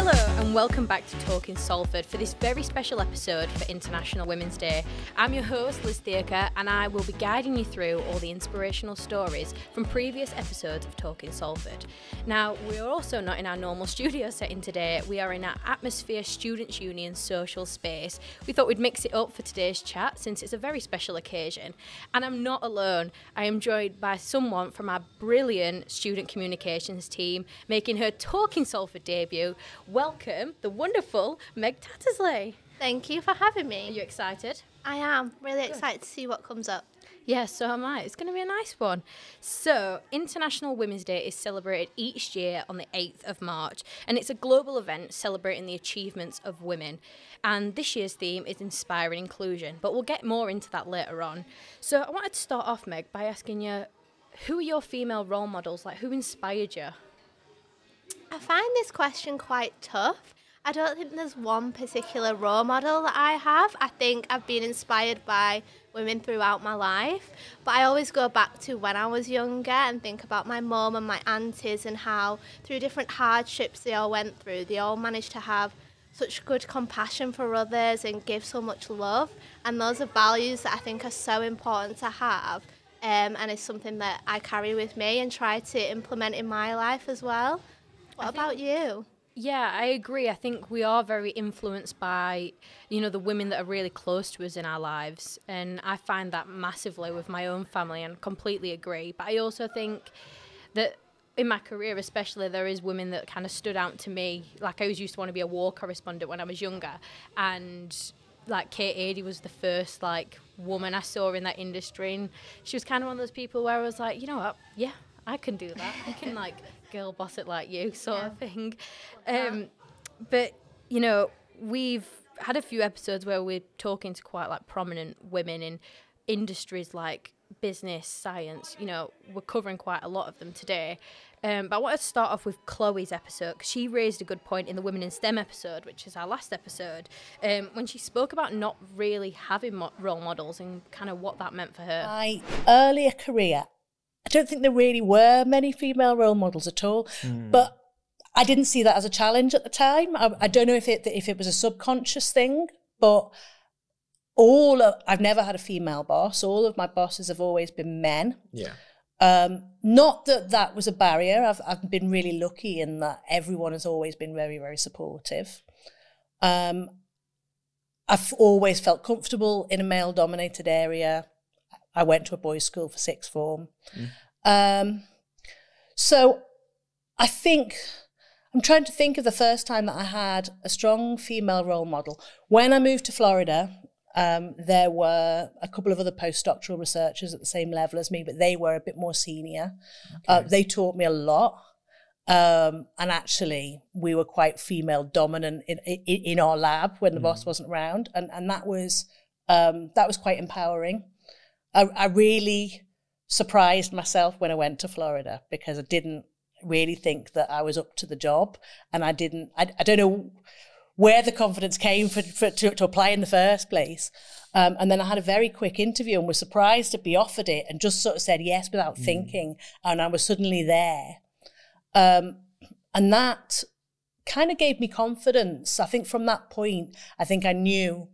Hello and welcome back to Talking Salford for this very special episode for International Women's Day. I'm your host Liz Theaker and I will be guiding you through all the inspirational stories from previous episodes of Talking Salford. Now, we are also not in our normal studio setting today, we are in our Atmosphere Students' Union social space. We thought we'd mix it up for today's chat since it's a very special occasion. And I'm not alone, I am joined by someone from our brilliant student communications team making her Talking Salford debut. Welcome, the wonderful Meg Tattersley. Thank you for having me. Are you excited? I am really excited to see what comes up. Yeah, so am I. It's going to be a nice one. So, International Women's Day is celebrated each year on the 8th of March, and it's a global event celebrating the achievements of women. And this year's theme is Inspiring Inclusion, but we'll get more into that later on. So, I wanted to start off, Meg, by asking you, who are your female role models? Like, who inspired you? I find this question quite tough. I don't think there's one particular role model that I have. I think I've been inspired by women throughout my life, but I always go back to when I was younger and think about my mum and my aunties and how through different hardships they all went through, they all managed to have such good compassion for others and give so much love, and those are values that I think are so important to have, and it's something that I carry with me and try to implement in my life as well. What about you? Yeah, I agree. I think we are very influenced by, the women that are really close to us in our lives. And I find that massively with my own family and completely agree. But I also think that in my career especially, there is women that kind of stood out to me. Like I always used to want to be a war correspondent when I was younger. And like Kate Adie was the first woman I saw in that industry. And she was kind of one of those people where I was like, you know what? Yeah, I can do that. I can girl boss it like you sort of thing. But we've had a few episodes where we're talking to quite prominent women in industries like business, science. We're covering quite a lot of them today. But I want to start off with Chloe's episode because she raised a good point in the Women in STEM episode, which is our last episode, when she spoke about not really having role models and kind of what that meant for her. My earlier career, I don't think there really were many female role models at all, but I didn't see that as a challenge at the time. I don't know if it was a subconscious thing, but I've never had a female boss. All of my bosses have always been men. Yeah. Not that was a barrier. I've been really lucky in that everyone has always been very, very supportive. I've always felt comfortable in a male-dominated area. I went to a boys' school for sixth form. So I think, I'm trying to think of the first time that I had a strong female role model. When I moved to Florida, there were a couple of other postdoctoral researchers at the same level as me, but they were a bit more senior. Okay. They taught me a lot. And actually, we were quite female dominant in our lab when the boss wasn't around. And that was quite empowering. I really surprised myself when I went to Florida because I didn't really think that I was up to the job, and I don't know where the confidence came to apply in the first place. And then I had a very quick interview and was surprised to be offered it and just sort of said yes without thinking, and I was suddenly there. And that kind of gave me confidence. I think from that point, I think I knew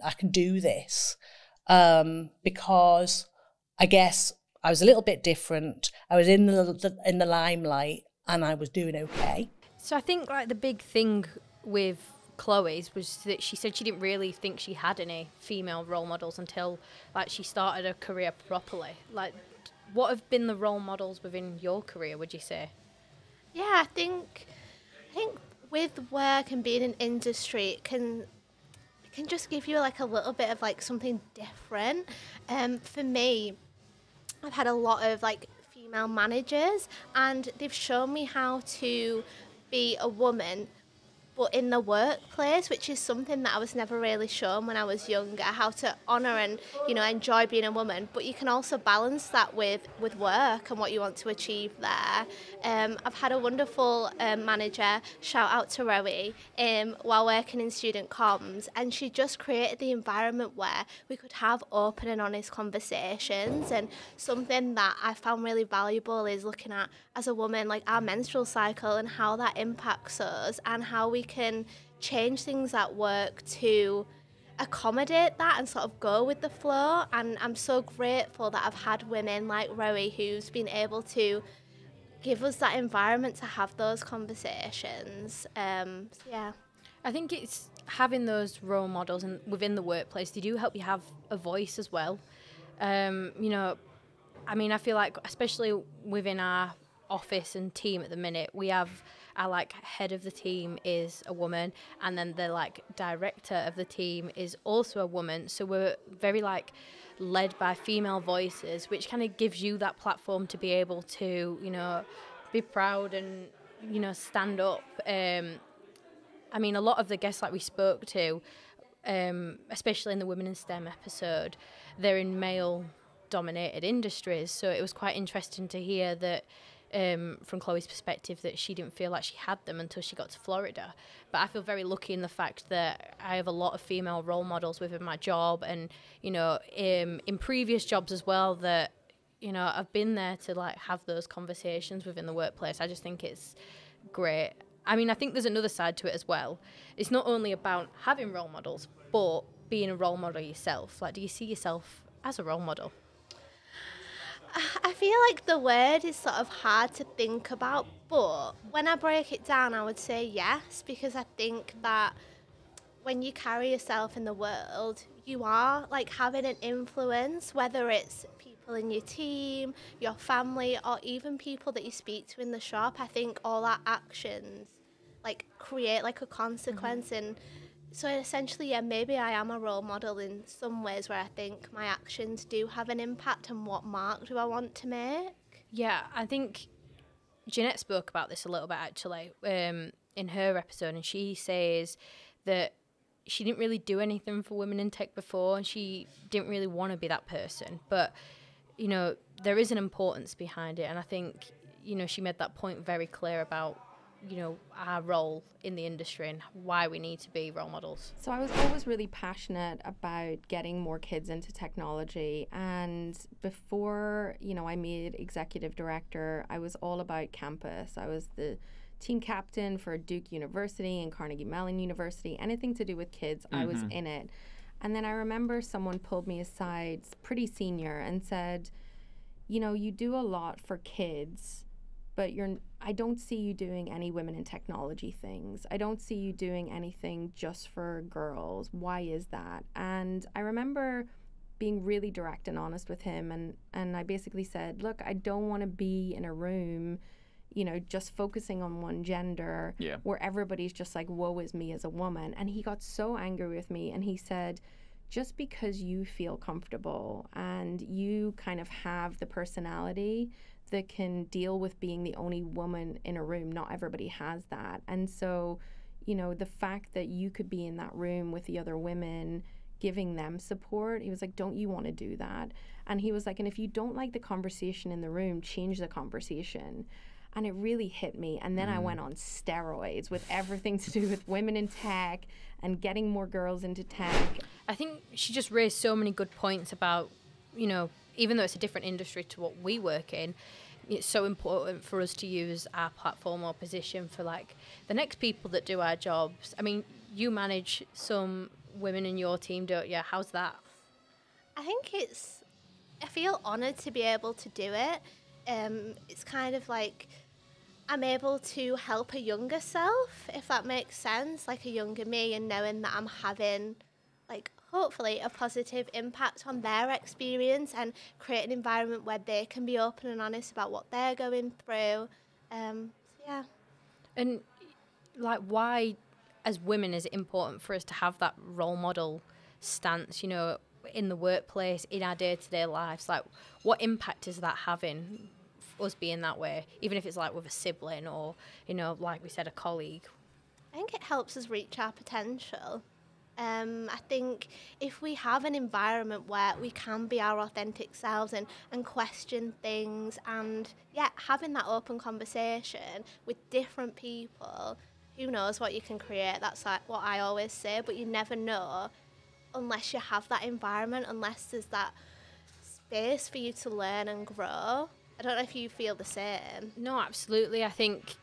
I can do this. Because I guess I was a little bit different. I was in the limelight and I was doing okay. So I think the big thing with Chloe's was that she said she didn't really think she had any female role models until she started her career properly. What have been the role models within your career, would you say? Yeah, I think with work and being in industry, it can just give you a little bit of something different. For me, I've had a lot of female managers, and they've shown me how to be a woman but in the workplace, which is something that I was never really shown when I was younger, how to honour and, enjoy being a woman. But you can also balance that with work and what you want to achieve there. I've had a wonderful manager, shout out to Rowie, while working in student comms, and she just created the environment where we could have open and honest conversations. And something that I found really valuable is looking at, as a woman, our menstrual cycle and how that impacts us and how we we can change things at work to accommodate that and sort of go with the flow. And I'm so grateful that I've had women like Rowie who's been able to give us that environment to have those conversations. So yeah. I think it's having those role models and within the workplace. They do help you have a voice as well. You know, I mean, I feel like especially within our office and team at the minute, we have our like head of the team is a woman, and then the like director of the team is also a woman. So we're very like led by female voices, which kind of gives you that platform to be able to, you know, be proud and, you know, stand up. I mean, a lot of the guests like we spoke to, especially in the Women in STEM episode, they're in male-dominated industries. So it was quite interesting to hear that from Chloe's perspective that she didn't feel like she had them until she got to Florida. But I feel very lucky in the fact that I have a lot of female role models within my job and, you know, in previous jobs as well that, you know, I've been there to like have those conversations within the workplace. I just think it's great. I mean, I think there's another side to it as well. It's not only about having role models, but being a role model yourself. Like, do you see yourself as a role model? I feel like the word is sort of hard to think about, but when I break it down, I would say yes, because I think that when you carry yourself in the world, you are like having an influence, whether it's people in your team, your family, or even people that you speak to in the shop. I think all our actions like create like a consequence. And so essentially, yeah, maybe I am a role model in some ways where I think my actions do have an impact on what mark do I want to make. Yeah, I think Jeanette spoke about this a little bit actually in her episode, and she says that she didn't really do anything for women in tech before, and she didn't really want to be that person. But, you know, there is an importance behind it, and I think, you know, she made that point very clear about, you know, our role in the industry and why we need to be role models. So I was always really passionate about getting more kids into technology, and before, you know, I made executive director, I was all about campus. I was the team captain for Duke University and Carnegie Mellon University. Anything to do with kids, I was in it. And then I remember someone pulled me aside, pretty senior, and said, you know, you do a lot for kids, but I don't see you doing any women in technology things. I don't see you doing anything just for girls. Why is that? And I remember being really direct and honest with him, and I basically said, look, I don't want to be in a room, you know, just focusing on one gender, where everybody's just like, woe is me as a woman. And he got so angry with me, and he said, just because you feel comfortable and you kind of have the personality that can deal with being the only woman in a room, not everybody has that. And so, you know, the fact that you could be in that room with the other women, giving them support, he was like, don't you want to do that? And he was like, and if you don't like the conversation in the room, change the conversation. And it really hit me. And then I went on steroids with everything to do with women in tech and getting more girls into tech. I think she just raised so many good points about, you know, even though it's a different industry to what we work in, it's so important for us to use our platform or position for like the next people that do our jobs. I mean, you manage some women in your team, don't you? How's that? I think I feel honoured to be able to do it. It's kind of like I'm able to help a younger self, if that makes sense, like a younger me, and knowing that I'm having, like, hopefully a positive impact on their experience and create an environment where they can be open and honest about what they're going through. Yeah. And, like, why, as women, is it important for us to have that role model stance, you know, in the workplace, in our day-to-day lives? Like, what impact is that having, us being that way, even if it's like with a sibling or, you know, like we said, a colleague? I think it helps us reach our potential. I think if we have an environment where we can be our authentic selves and question things and, yeah, having that open conversation with different people, who knows what you can create. That's like what I always say, but you never know unless you have that environment, unless there's that space for you to learn and grow. I don't know if you feel the same. No, absolutely. I think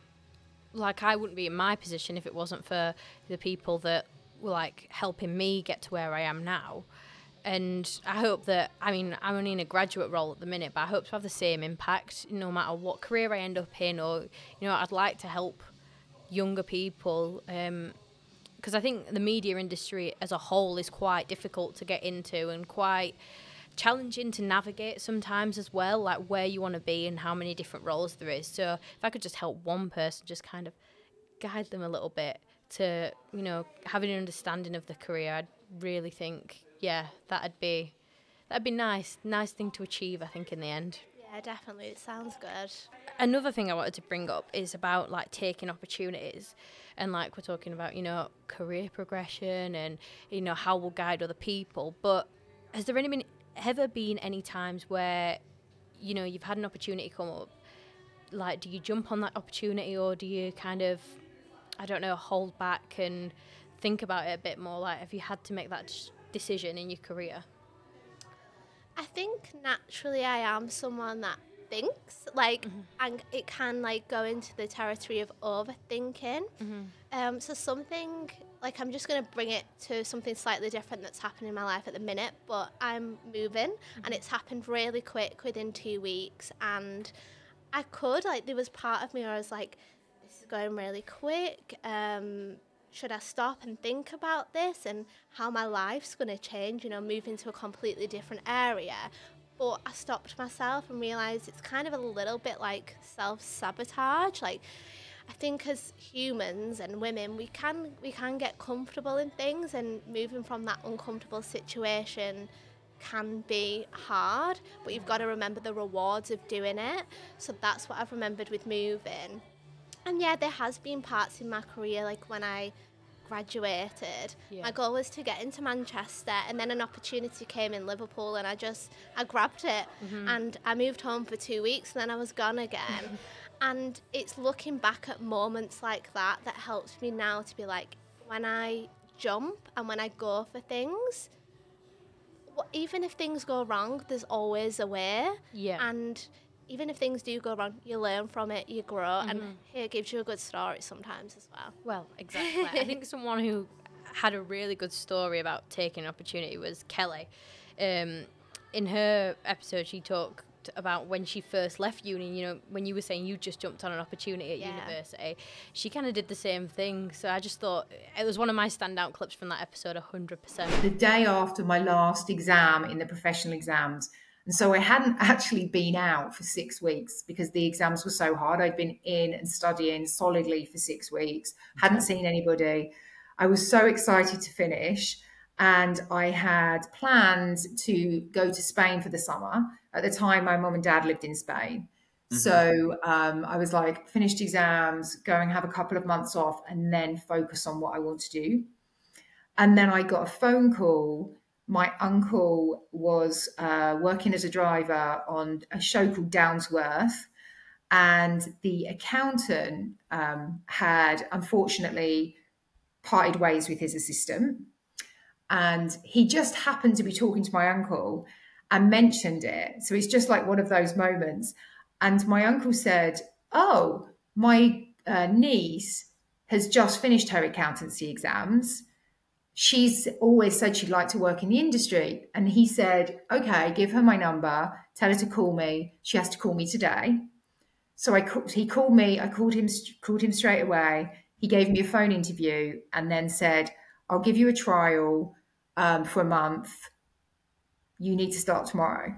like, I wouldn't be in my position if it wasn't for the people that were like helping me get to where I am now. And I hope that, I mean, I'm only in a graduate role at the minute, but I hope to have the same impact no matter what career I end up in, or, you know, I'd like to help younger people, because I think the media industry as a whole is quite difficult to get into and quite challenging to navigate sometimes as well, like where you want to be and how many different roles there is. So if I could just help one person, just kind of guide them a little bit to, you know, have an understanding of the career, I'd really think, yeah, that'd be nice thing to achieve, I think, in the end. Yeah, definitely. It sounds good. Another thing I wanted to bring up is about like taking opportunities, and like we're talking about, you know, career progression and, you know, how we'll guide other people. But has there ever been any times where, you know, you've had an opportunity come up, like, do you jump on that opportunity, or do you kind of, I don't know, hold back and think about it a bit more? Like, have you had to make that decision in your career? I think naturally I am someone that thinks, like, and it can like go into the territory of overthinking. So something, like, I'm just going to bring it to something slightly different that's happening in my life at the minute, but I'm moving and it's happened really quick within 2 weeks, and I could, like, there was part of me where I was like, this is going really quick, should I stop and think about this and how my life's going to change, you know, move into a completely different area? But I stopped myself and realised it's kind of a little bit like self-sabotage. Like, I think as humans and women, we can get comfortable in things, and moving from that uncomfortable situation can be hard, but you've got to remember the rewards of doing it. So that's what I've remembered with moving. And yeah, there has been parts in my career, like when I graduated, my goal was to get into Manchester, and then an opportunity came in Liverpool, and I grabbed it, and I moved home for 2 weeks, and then I was gone again. And it's looking back at moments like that that helps me now to be like, when I jump and when I go for things, even if things go wrong, there's always a way. And even if things do go wrong, you learn from it, you grow, and it gives you a good story sometimes as well. Well, exactly. I think someone who had a really good story about taking an opportunity was Kelly. In her episode, she talked about when she first left uni, you know, when you were saying you just jumped on an opportunity at university, she kind of did the same thing. So I just thought it was one of my standout clips from that episode, 100%. The day after my last exam in the professional exams, and so I hadn't actually been out for 6 weeks because the exams were so hard. I'd been in and studying solidly for 6 weeks, hadn't seen anybody. I was so excited to finish, and I had planned to go to Spain for the summer. At the time, my mum and dad lived in Spain. So I was like, finished exams, go and have a couple of months off, and then focus on what I want to do. And then I got a phone call. My uncle was working as a driver on a show called Downsworth, and the accountant had unfortunately parted ways with his assistant. And he just happened to be talking to my uncle and mentioned it. So it's just like one of those moments. And my uncle said, oh, my niece has just finished her accountancy exams. She's always said she'd like to work in the industry. And he said, okay, give her my number, tell her to call me. She has to call me today. So he called me, I called him straight away. He gave me a phone interview and then said, I'll give you a trial for a month. You need to start tomorrow.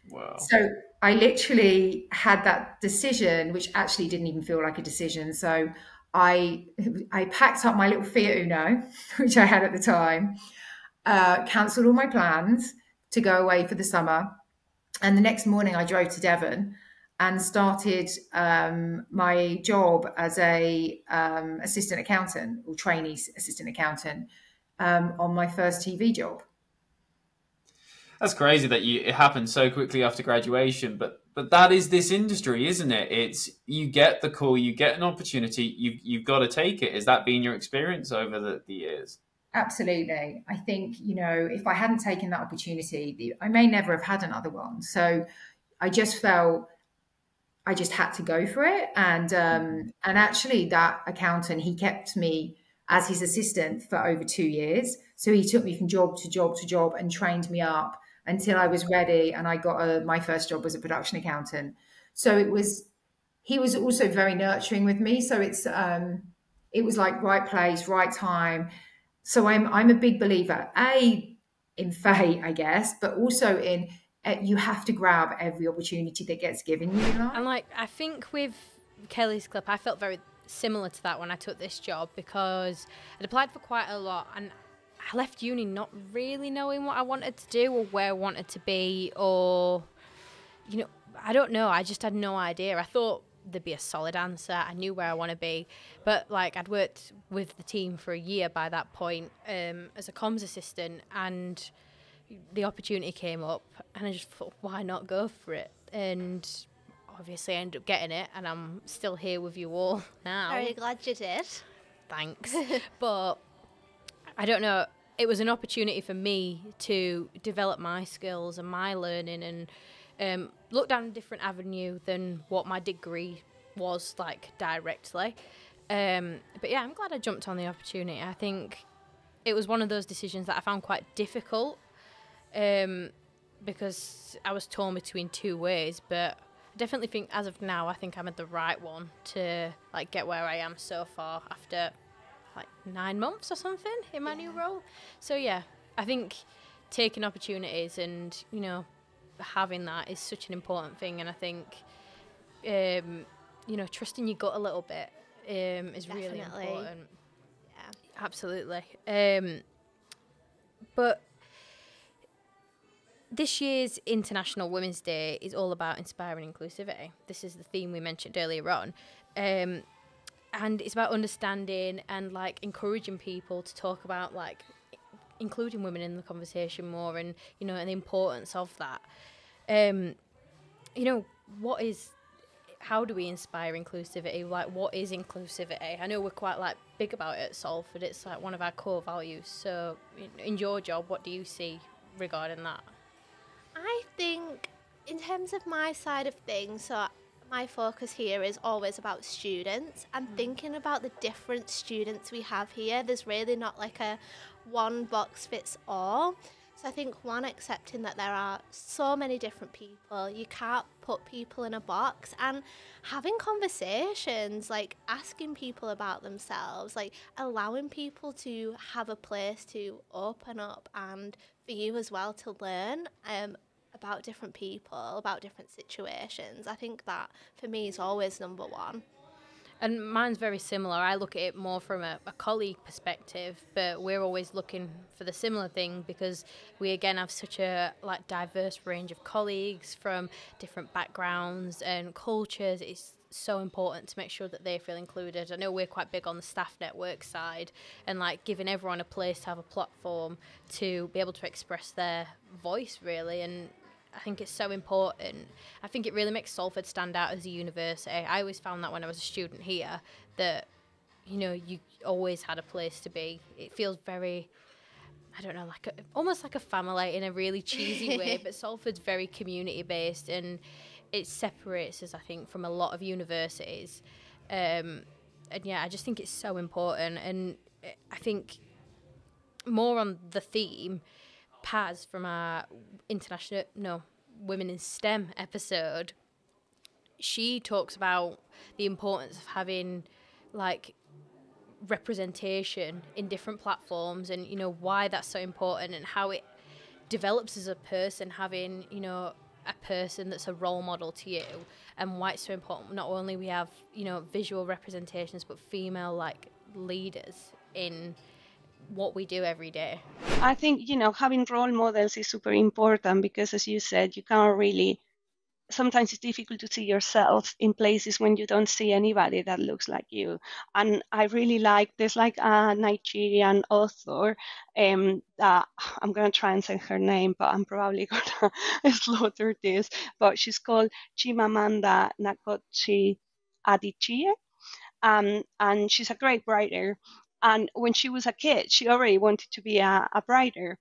Wow. So I literally had that decision, which actually didn't even feel like a decision. So I packed up my little Fiat Uno, which I had at the time, cancelled all my plans to go away for the summer. And the next morning I drove to Devon and started my job as a assistant accountant or trainee assistant accountant on my first TV job. That's crazy that it happened so quickly after graduation, but that is this industry, isn't it? It's you get the call, you get an opportunity, you've got to take it. Has that been your experience over the years? Absolutely. I think, you know, if I hadn't taken that opportunity, I may never have had another one. So I just felt I just had to go for it. And actually that accountant, he kept me as his assistant for over 2 years. So he took me from job to job to job and trained me up until I was ready. And I got my first job was a production accountant. So he was also very nurturing with me. So it was like right place, right time. So I'm a big believer, in fate, I guess, but also in you have to grab every opportunity that gets given you in life. And like, I think with Kelly's clip, I felt very similar to that when I took this job, because I'd applied for quite a lot and I left uni not really knowing what I wanted to do or where I wanted to be, or, you know, I don't know. I just had no idea. I thought there'd be a solid answer. I knew where I want to be. But like, I'd worked with the team for a year by that point as a comms assistant, and the opportunity came up and I just thought, why not go for it? And obviously I ended up getting it, and I'm still here with you all now. Very glad you did. Thanks. But I don't know, it was an opportunity for me to develop my skills and my learning and look down a different avenue than what my degree was like directly. But yeah, I'm glad I jumped on the opportunity. I think it was one of those decisions that I found quite difficult, because I was torn between two ways, but I definitely think as of now, I think I'm at the right one to like get where I am so far after like 9 months or something in my new role. So yeah, I think taking opportunities and, you know, having that is such an important thing. And I think, you know, trusting your gut a little bit is really important. Yeah, absolutely. But this year's International Women's Day is all about inspiring inclusivity. This is the theme we mentioned earlier on. And it's about understanding and like encouraging people to talk about like including women in the conversation more, and, you know, and the importance of that. You know, how do we inspire inclusivity? Like, what is inclusivity? I know we're quite like big about it at Salford. It's like one of our core values. So in your job, what do you see regarding that? I think in terms of my side of things, so my focus here is always about students and thinking about the different students we have here. There's really not like a one box fits all. So I think accepting that there are so many different people, you can't put people in a box, and having conversations, like asking people about themselves, like allowing people to have a place to open up and for you as well to learn about different people, about different situations. I think that for me is always number one. And mine's very similar. I look at it more from a colleague perspective, but we're always looking for the similar thing because we again have such a like diverse range of colleagues from different backgrounds and cultures. It's so important to make sure that they feel included. I know we're quite big on the staff network side and like giving everyone a place to have a platform to be able to express their voice really, and I think it's so important. I think it really makes Salford stand out as a university. I always found that when I was a student here, that, you know, you always had a place to be. It feels very, I don't know, like almost like a family in a really cheesy way, but Salford's very community-based and it separates us, I think, from a lot of universities. And yeah, I just think it's so important. And I think more on the theme, Paz from our Women in STEM episode, she talks about the importance of having like representation in different platforms and, you know, why that's so important and how it develops as a person, having, you know, a person that's a role model to you, and why it's so important. Not only we have, you know, visual representations, but female like leaders in what we do every day. I think, you know, having role models is super important because, as you said, you can't really, sometimes it's difficult to see yourself in places when you don't see anybody that looks like you. And I really like, there's like a Nigerian author that I'm going to try and say her name, but I'm probably going to slaughter this, but she's called Chimamanda Ngozi Adichie. And she's a great writer. And when she was a kid, she already wanted to be a writer.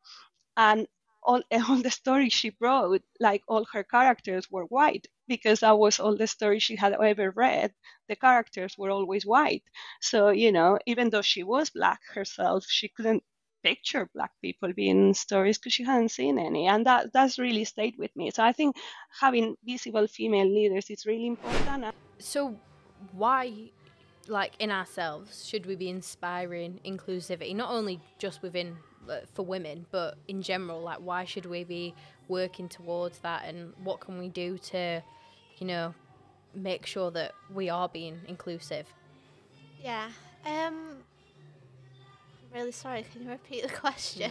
And all the stories she wrote, like all her characters were white, because that was all the stories she had ever read. The characters were always white. So, even though she was black herself, she couldn't picture black people being in stories because she hadn't seen any. And that's really stayed with me. So I think having visible female leaders is really important. So why, like, in ourselves, should we be inspiring inclusivity, not only just within for women, but in general? Like, why should we be working towards that, and what can we do to, make sure that we are being inclusive? Yeah. Really sorry, can you repeat the question?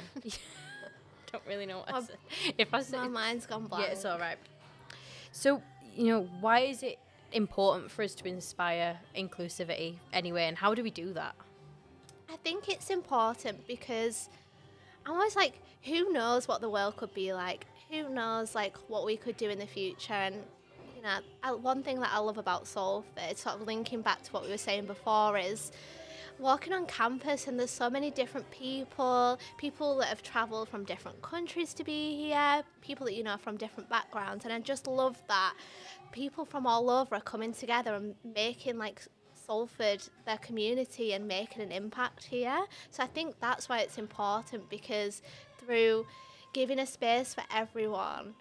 Don't really know what I said. If I said, my mind's gone blank. Yeah, it's all right. So, why is it important for us to inspire inclusivity anyway, and how do we do that? I think it's important because I'm always like, who knows what the world could be like? Who knows, like, what we could do in the future? And, one thing that I love about Salford, sort of linking back to what we were saying before, is walking on campus, and there's so many different people that have travelled from different countries to be here, people that from different backgrounds, and I just love that people from all over are coming together and making like Salford their community and making an impact here. So I think that's why it's important, because through giving a space for everyone,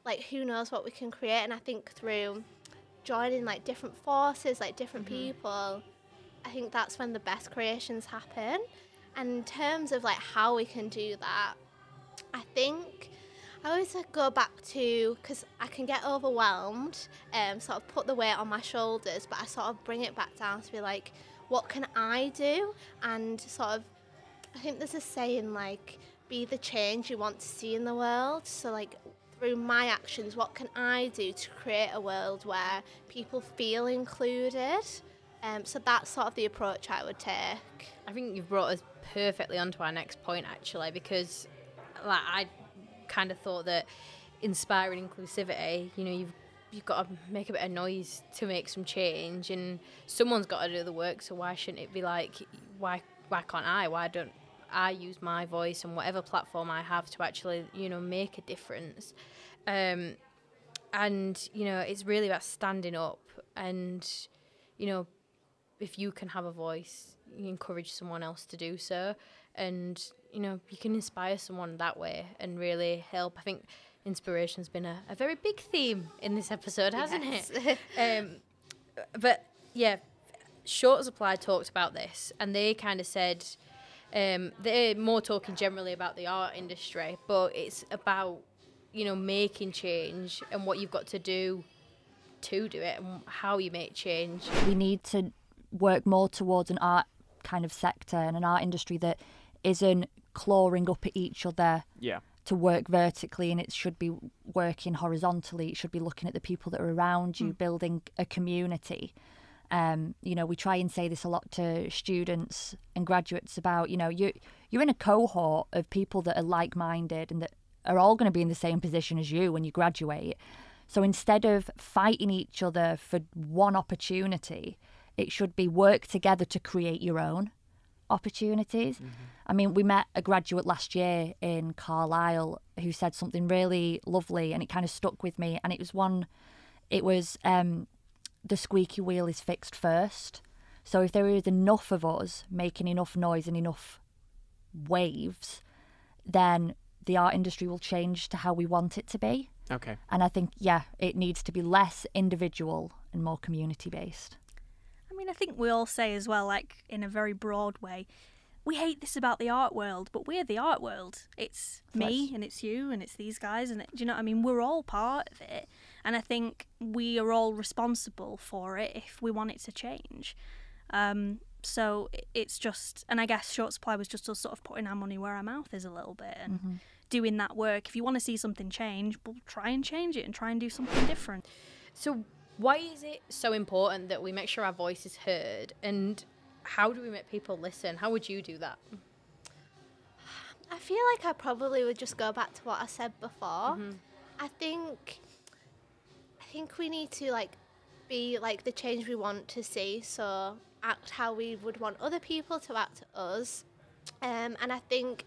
like, who knows what we can create. And I think through joining like different forces, like different people, I think that's when the best creations happen. And in terms of like how we can do that, I think I always go back to, because I can get overwhelmed, sort of put the weight on my shoulders, but I sort of bring it back down to be like, what can I do? And sort of, I think there's a saying like, be the change you want to see in the world. So like, through my actions, what can I do to create a world where people feel included? So that's sort of the approach I would take. I think you've brought us perfectly onto our next point, actually, because like, I kind of thought that inspiring inclusivity, you've got to make a bit of noise to make some change, and someone's got to do the work. So why shouldn't it be like, why can't I? Why don't I use my voice and whatever platform I have to actually, make a difference? And it's really about standing up, and if you can have a voice, you encourage someone else to do so, and you can inspire someone that way and really help. I think inspiration's been a very big theme in this episode, hasn't it? But yeah, Short Supply talked about this, and they kind of said they're more talking generally about the art industry, but it's about making change and what you've got to do it, and how you make change. We need to work more towards an art kind of sector and an art industry that isn't clawing up at each other to work vertically, and it should be working horizontally. It should be looking at the people that are around you, building a community. We try and say this a lot to students and graduates about, you're in a cohort of people that are like-minded and that are all going to be in the same position as you when you graduate. So instead of fighting each other for one opportunity, it should be work together to create your own opportunities. I mean, we met a graduate last year in Carlisle who said something really lovely, and it kind of stuck with me. And it was the squeaky wheel is fixed first. So if there is enough of us making enough noise and enough waves, then the art industry will change to how we want it to be. Okay. And I think, it needs to be less individual and more community-based. I mean, I think we all say as well, like, in a very broad way, we hate this about the art world, but we're the art world. It's me, and it's you, and it's these guys, and do you know what I mean? We're all part of it, and I think we are all responsible for it if we want it to change. So it's just, and I guess Short Supply was just us sort of putting our money where our mouth is a little bit, and doing that work. If you want to see something change, well, try and change it and try and do something different. So why is it so important that we make sure our voice is heard, and how do we make people listen? How would you do that? I feel like I probably would just go back to what I said before. I think we need to like be like the change we want to see, so act how we would want other people to act to us. And I think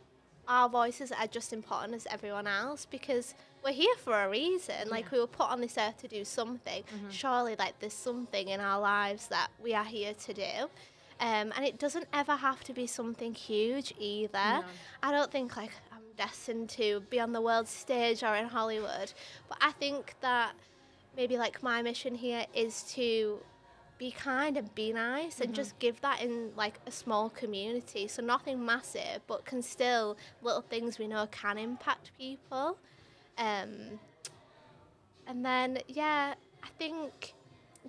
our voices are just important as everyone else, because we're here for a reason. Like, we were put on this earth to do something. Surely, like, there's something in our lives that we are here to do. And it doesn't ever have to be something huge either. No. I don't think, like, I'm destined to be on the world stage or in Hollywood. But I think that maybe, like, my mission here is to be kind and be nice and just give that in, like, a small community. So nothing massive, but can still, little things we know can impact people. And then, yeah, I think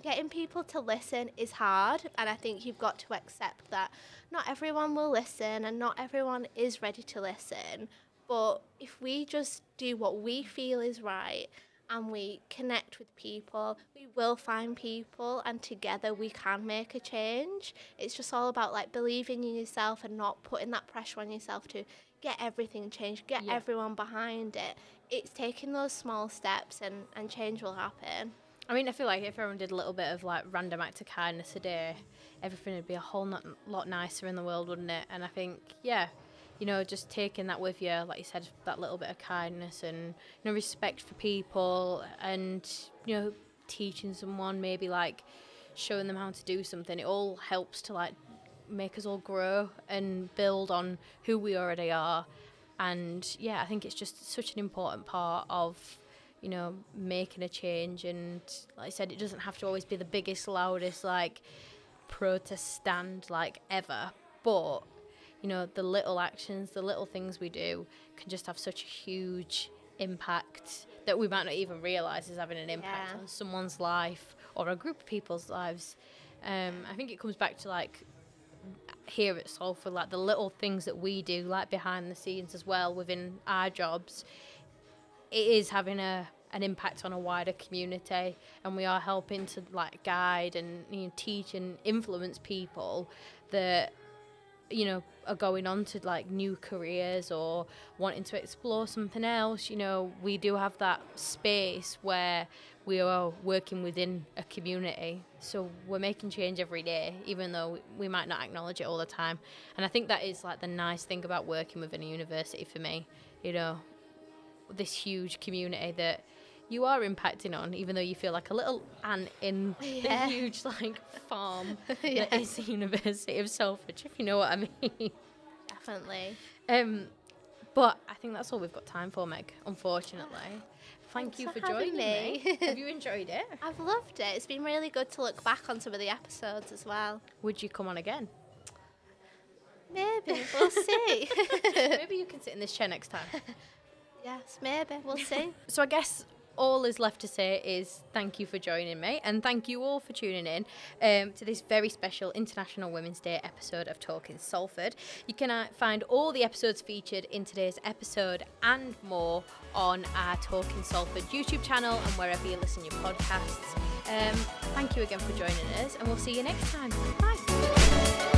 getting people to listen is hard, and I think you've got to accept that not everyone will listen and not everyone is ready to listen. But if we just do what we feel is right and we connect with people, we will find people, and together we can make a change. It's just all about, like, believing in yourself and not putting that pressure on yourself to get everything changed, get everyone behind it. It's taking those small steps and change will happen. I mean, I feel like if everyone did a little bit of, like, random act of kindness a day, everything would be a whole lot nicer in the world, wouldn't it? And I think, yeah, you know, just taking that with you, like you said, that little bit of kindness and, you know, respect for people and, you know, teaching someone, maybe, like, showing them how to do something, it all helps to, like, make us all grow and build on who we already are. And, yeah, I think it's just such an important part of, you know, making a change. And like I said, it doesn't have to always be the biggest, loudest, like, protest stand, like, ever. But, you know, the little actions, the little things we do can just have such a huge impact that we might not even realise is having an impact on someone's life or a group of people's lives. I think it comes back to, like, here at Salford, like, the little things that we do, like, behind the scenes as well within our jobs. It is having an impact on a wider community, and we are helping to, like, guide and, you know, teach and influence people that, you know, are going on to, like, new careers or wanting to explore something else. You know, we do have that space where we are working within a community, so we're making change every day, even though we might not acknowledge it all the time. And I think that is, like, the nice thing about working within a university for me, you know, this huge community that you are impacting on, even though you feel like a little ant in the huge, like, farm that is the University of Salford, if you know what I mean. Definitely. But I think that's all we've got time for, Meg, unfortunately. Thanks you for joining me. Have you enjoyed it? I've loved it. It's been really good to look back on some of the episodes as well. Would you come on again? Maybe. We'll see. Maybe you can sit in this chair next time. Yes, maybe. We'll see. So I guess all is left to say is thank you for joining me, and thank you all for tuning in to this very special International Women's Day episode of Talking Salford. You can find all the episodes featured in today's episode and more on our Talking Salford YouTube channel and wherever you listen to your podcasts. Thank you again for joining us, and we'll see you next time. Bye.